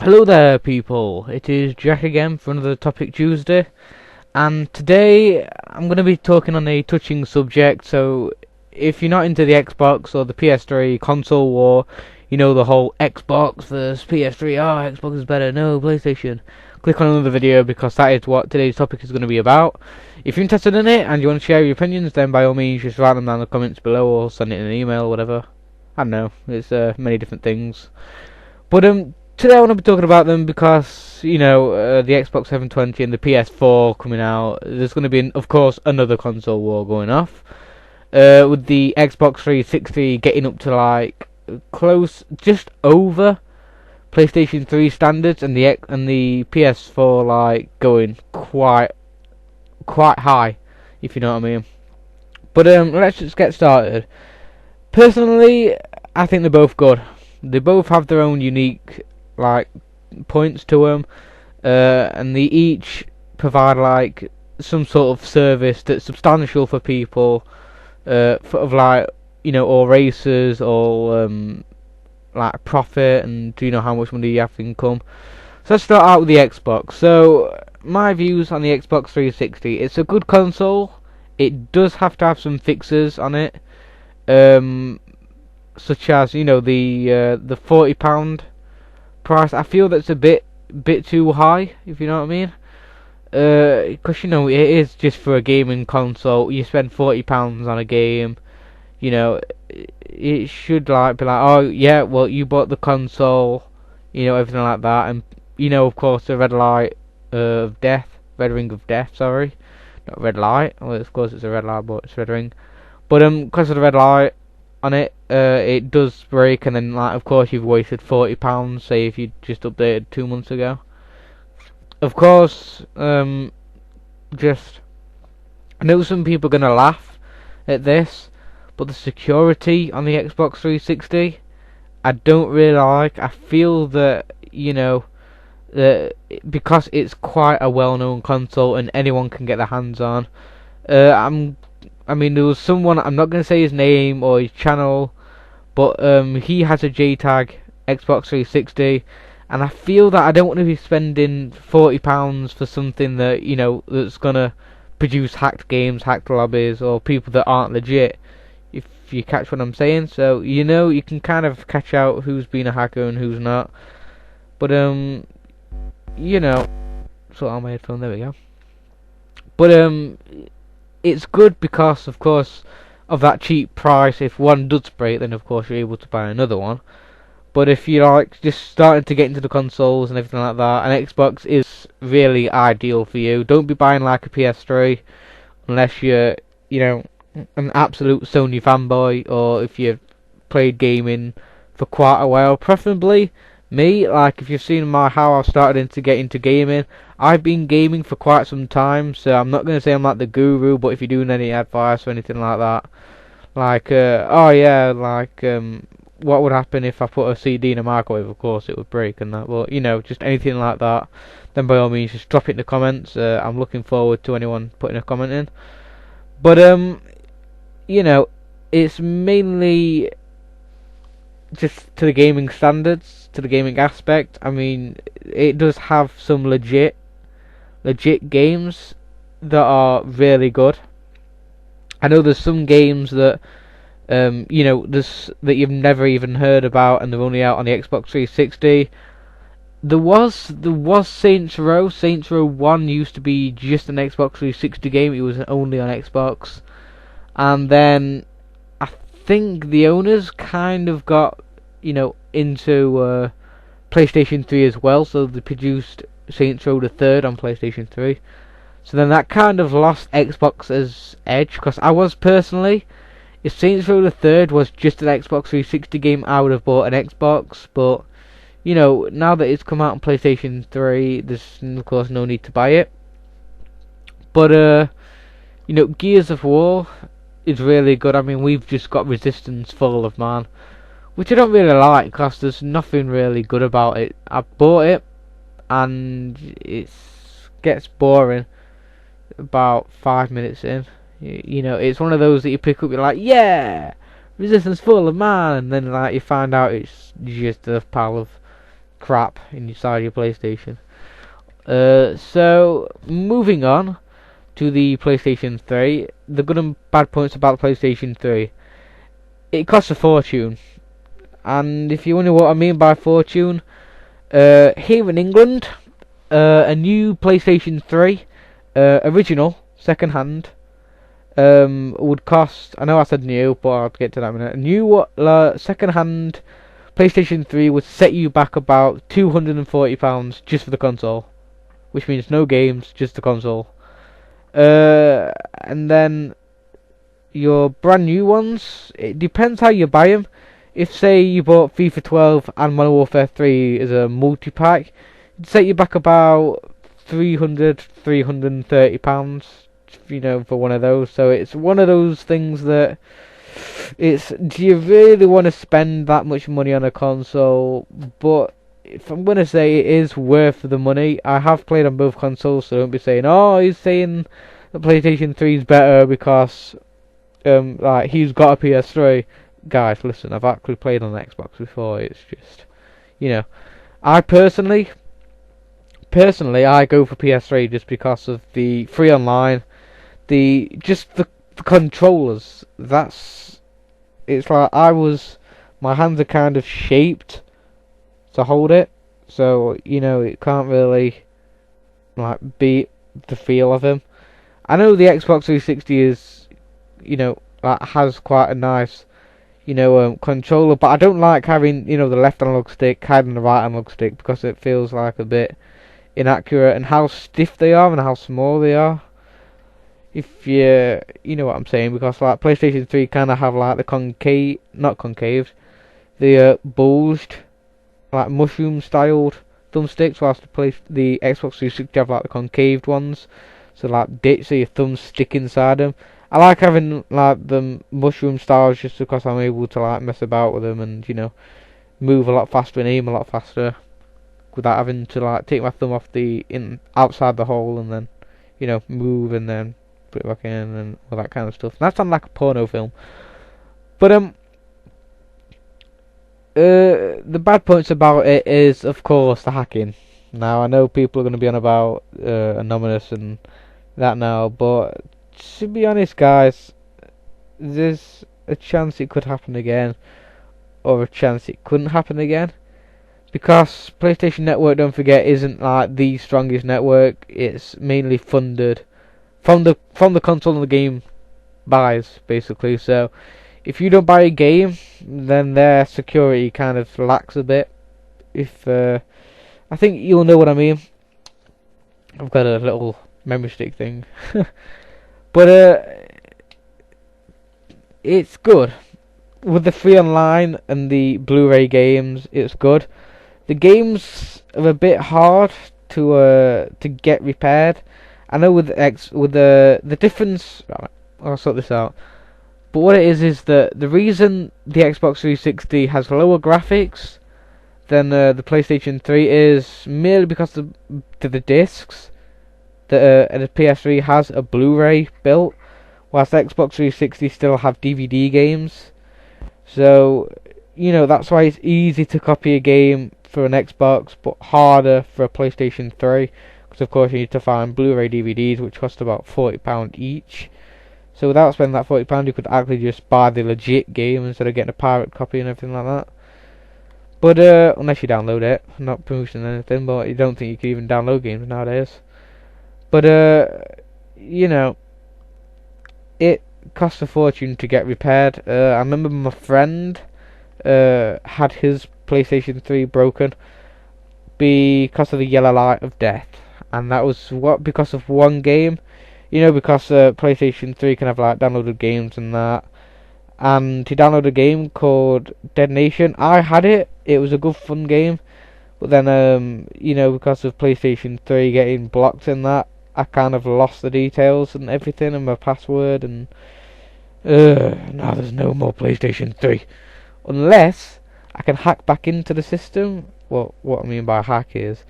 Hello there, people. It is Jack again for another Topic Tuesday, and today I'm going to be talking on a touching subject. So, if you're not into the Xbox or the PS3 console war, you know the whole Xbox versus PS3. Oh, Xbox is better. No, PlayStation. Click on another video because that is what today's topic is going to be about. If you're interested in it and you want to share your opinions, then by all means just write them down in the comments below or send it in an email or whatever. I don't know. It's many different things. But today I want to be talking about them because, the Xbox 720 and the PS4 coming out. There's going to be, of course, another console war going off. With the Xbox 360 getting up to like close, just over PlayStation 3 standards, and the PS4 like going quite high, if you know what I mean. But let's just get started. Personally, I think they're both good. They both have their own unique points to them, and they each provide like some sort of service that's substantial for people, all races or like profit, and how much money you have income. So let's start out with the Xbox. So my views on the Xbox 360: it's a good console. It does have to have some fixes on it, such as the £40 price. I feel that's a bit too high, if you know what I mean. Because it is just for a gaming console. You spend £40 on a game. It should be like, oh yeah, well you bought the console, everything like that, and of course the red light of death, red ring of death. Sorry, not red light. Well, of course it's a red light, but it's red ring. But because of the red light on it, it does break, and then of course you've wasted £40. Say if you just updated 2 months ago. Of course, just I know some people are gonna laugh at this, but the security on the Xbox 360, I don't really like. I feel that that because it's quite a well-known console and anyone can get their hands on. There was someone, I'm not going to say his name or his channel, but he has a JTAG Xbox 360, and I feel that I don't want to be spending £40 for something that, that's going to produce hacked games, hacked lobbies, or people that aren't legit, if you catch what I'm saying. So, you can kind of catch out who's been a hacker and who's not. But, sort out my headphone, there we go. But, it's good because, of course, of that cheap price. If one does break, then of course you're able to buy another one. But if you're just starting to get into the consoles and everything like that, an Xbox is really ideal for you. Don't be buying like a PS3 unless you're, an absolute Sony fanboy, or if you've played gaming for quite a while. Preferably me, if you've seen how I've started to get into gaming, I've been gaming for quite some time, so I'm not going to say I'm like the guru, but if you're doing any advice or anything like that, what would happen if I put a CD in a microwave? Of course it would break and that, but just anything like that, then by all means just drop it in the comments. I'm looking forward to anyone putting a comment in. But it's mainly just to the gaming standards, to the gaming aspect. I mean, it does have some legit games that are really good. I know there's some games that that you've never even heard about, and they're only out on the Xbox 360. There was Saints Row. Saints Row 1 used to be just an Xbox 360 game. It was only on Xbox, and then I think the owners kind of got into PlayStation 3 as well, so they produced Saints Row the Third on PlayStation 3. So then that kind of lost Xbox's edge, because I was personally, if Saints Row the Third was just an Xbox 360 game, I would have bought an Xbox. But now that it's come out on PlayStation 3, there's of course no need to buy it. But Gears of War is really good. I mean, we've just got Resistance Fall of Man, which I don't really like because there's nothing really good about it. I bought it and it gets boring about 5 minutes in. It's one of those that you pick up, you're like, Resistance Fall of Man, and then you find out it's just a pile of crap inside your PlayStation. So moving on to the PlayStation 3, the good and bad points about the PlayStation 3. It costs a fortune, and if you wonder what I mean by fortune, here in England, a new PlayStation 3, original, second hand, would cost. I know I said new, but I'll get to that in a minute. A new second hand PlayStation 3 would set you back about £240 just for the console, which means no games, just the console. And then your brand new ones, it depends how you buy them. If say you bought FIFA 12 and Modern Warfare 3 as a multi-pack, it'd set you back about £330, you know, for one of those. So it's one of those things that do you really want to spend that much money on a console? But if I'm gonna say it is worth the money, I have played on both consoles, so don't be saying, oh, he's saying the PlayStation 3 is better because like he's got a PS3. Guys, listen, I've actually played on Xbox before. It's just, you know, I personally I go for PS3 just because of the free online, the controllers. It's like my hands are kind of shaped to hold it, so you know it can't really like beat the feel of him. I know the Xbox 360 is, you know, like, has quite a nice, you know, controller, but I don't like having, you know, the left analog stick hiding the right analog stick because it feels like a bit inaccurate, and how stiff they are and how small they are. If you know what I'm saying, because like PlayStation 3 kind of have like the not concave, the bulged, like mushroom styled thumbsticks, whilst the Xbox 360 have like the concaved ones, so like so your thumbs stick inside them. I like having like the mushroom styles just because I'm able to like mess about with them and, you know, move a lot faster and aim a lot faster without having to like take my thumb off outside the hole and then, you know, move and then put it back in and all that kind of stuff. And that sounds like a porno film. But the bad points about it is, of course, the hacking. Now I know people are going to be on about Anonymous and that now, but to be honest, guys, there's a chance it could happen again, or a chance it couldn't happen again, because PlayStation Network, don't forget, isn't like the strongest network. It's mainly funded from the console and the game buys, basically. So if you don't buy a game, then their security kind of lacks a bit. If I think you'll know what I mean. I've got a little memory stick thing. But it's good with the free online and the Blu-ray games. It's good. The games are a bit hard to get repaired. I know with the difference. I'll sort this out. But what it is that the reason the Xbox 360 has lower graphics than the PlayStation 3 is merely because of the discs. The PS3 has a Blu-ray built, whilst the Xbox 360 still have DVD games. So, you know, that's why it's easy to copy a game for an Xbox, but harder for a PlayStation 3. Because of course you need to find Blu-ray DVDs, which cost about £40 each. So without spending that £40, you could actually just buy the legit game instead of getting a pirate copy and everything like that. But unless you download it, I'm not promoting anything, but you don't think you can even download games nowadays. But you know, it costs a fortune to get repaired. I remember my friend had his PlayStation 3 broken because of the yellow light of death, and that was because of one game. You know, because PlayStation 3 can have like downloaded games and that. And he downloaded a game called Dead Nation. I had it. It was a good fun game. But then, you know, because of PlayStation 3 getting blocked in that, I kind of lost the details and everything and my password. And now there's no more PlayStation 3. Unless I can hack back into the system. Well, what I mean by hack is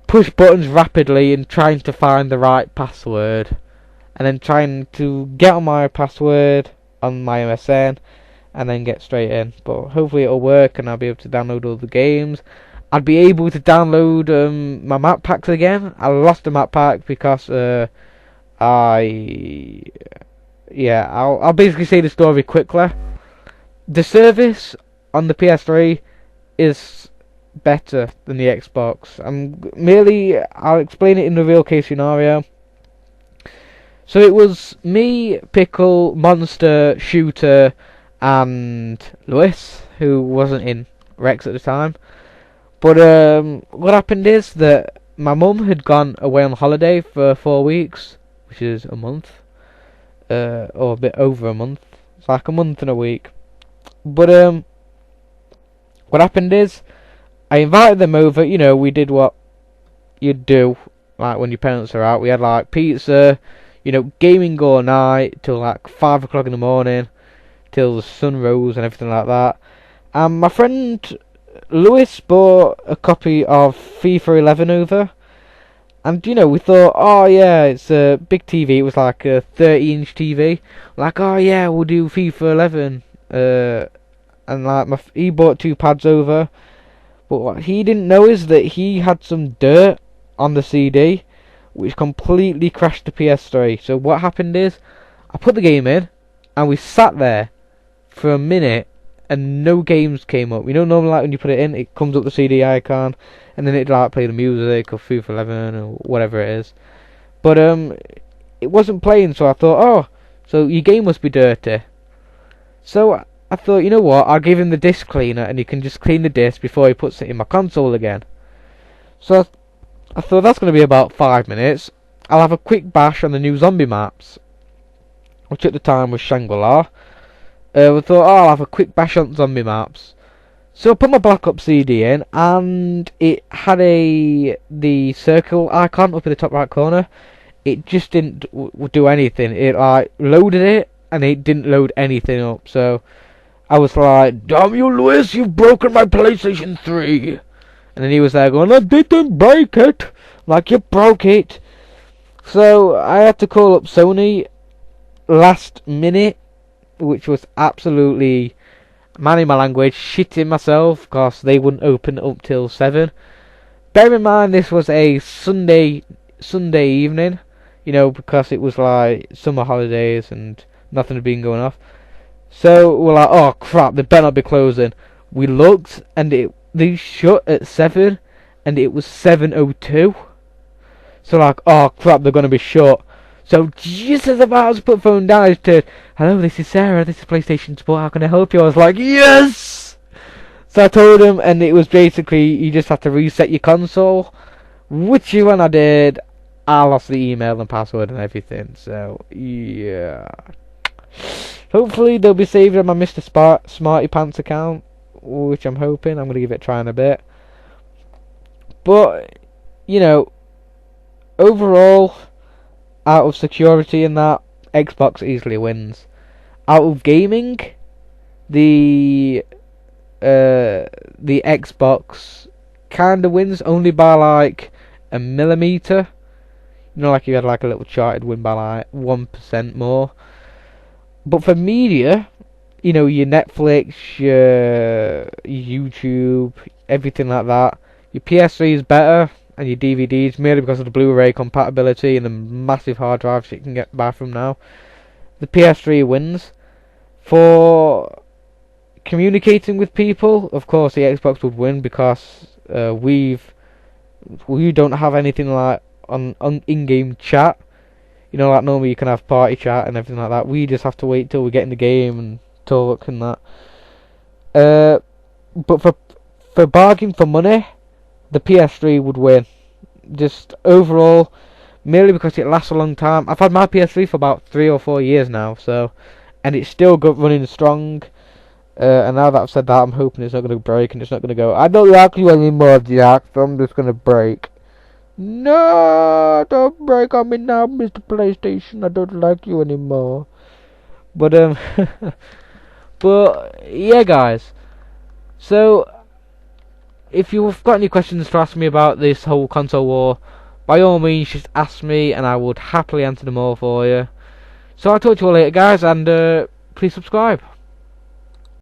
push buttons rapidly and trying to find the right password, and then trying to get on my password on my MSN and then get straight in. But hopefully it'll work and I'll be able to download all the games. I'd be able to download my map packs again. I lost the map pack because I'll basically say the story quickly. The service on the PS3 is better than the Xbox. I'll explain it in the real case scenario. So it was me, Pickle, Monster, Shooter, and Lewis, who wasn't in Rex at the time. But what happened is that my mum had gone away on holiday for 4 weeks, which is a month, or a bit over a month. It's like a month and a week. But what happened is I invited them over. You know, we did what you'd do like when your parents are out. We had like pizza, you know, gaming all night till like 5 o'clock in the morning, till the sun rose and everything like that. And my friend Lewis bought a copy of FIFA 11 over, and you know, we thought, oh yeah, it's a big TV. It was like a 30-inch TV. Like, oh yeah, we'll do FIFA 11. And like he bought 2 pads over, but what he didn't know is that he had some dirt on the CD, which completely crashed the PS3. So what happened is, I put the game in, and we sat there for a minute, and no games came up. You know, normally like when you put it in, it comes up the CD icon, and then it like play the music or FIFA 11 or whatever it is. But it wasn't playing, so I thought, oh, so your game must be dirty. So I thought, you know what, I'll give him the disc cleaner, and he can just clean the disc before he puts it in my console again. So I thought that's going to be about 5 minutes. I'll have a quick bash on the new zombie maps, which at the time was Shangri-La. We thought, oh, I'll have a quick bash on zombie maps. So I put my Black Ops CD in, and it had the circle icon up in the top right corner. It just didn't do anything. It like loaded it, and it didn't load anything up. So I was like, damn you, Lewis, you've broken my PlayStation 3. And then he was there going, I didn't break it. Like, you broke it. So I had to call up Sony last minute, which was absolutely, manning my language, shitting myself, because they wouldn't open up till 7. Bear in mind, this was a Sunday evening, you know, because it was like summer holidays and nothing had been going off. So we're like, oh crap, they better not be closing. We looked, and they shut at 7, and it was 7:02. So like, oh crap, they're gonna be shut. So just as about to put the phone down, I just heard, hello, this is Sarah, this is PlayStation Support, how can I help you? I was like, yes! So I told him, and it was basically, you just have to reset your console, which when I did, I lost the email and password and everything, so, yeah. Hopefully they'll be saved on my Mr. Smarty Pants account, which I'm hoping. I'm going to give it a try in a bit. But, you know, overall, out of security and that, Xbox easily wins. Out of gaming, the Xbox kind of wins, only by like a millimeter. You know, like you had like a little charted win by like 1% more. But for media, you know, your Netflix, your YouTube, everything like that, your PS3 is better, and your DVDs, merely because of the Blu-ray compatibility and the massive hard drives you can get by from now. The PS3 wins. For communicating with people, of course the Xbox would win, because we don't have anything like on in-game chat. You know, like normally you can have party chat and everything like that. We just have to wait till we get in the game and talk and that. But for bargaining for money, the PS3 would win. Just overall, merely because it lasts a long time. I've had my PS3 for about 3 or 4 years now, so, and it's still running strong. And now that I've said that, I'm hoping it's not going to break and it's not going to go, I don't like you anymore, Jack, so I'm just going to break. No, don't break on me now, Mr. PlayStation. I don't like you anymore. But but yeah, guys. So if you've got any questions to ask me about this whole console war, by all means, just ask me, and I would happily answer them all for you. So I'll talk to you all later, guys, and please subscribe.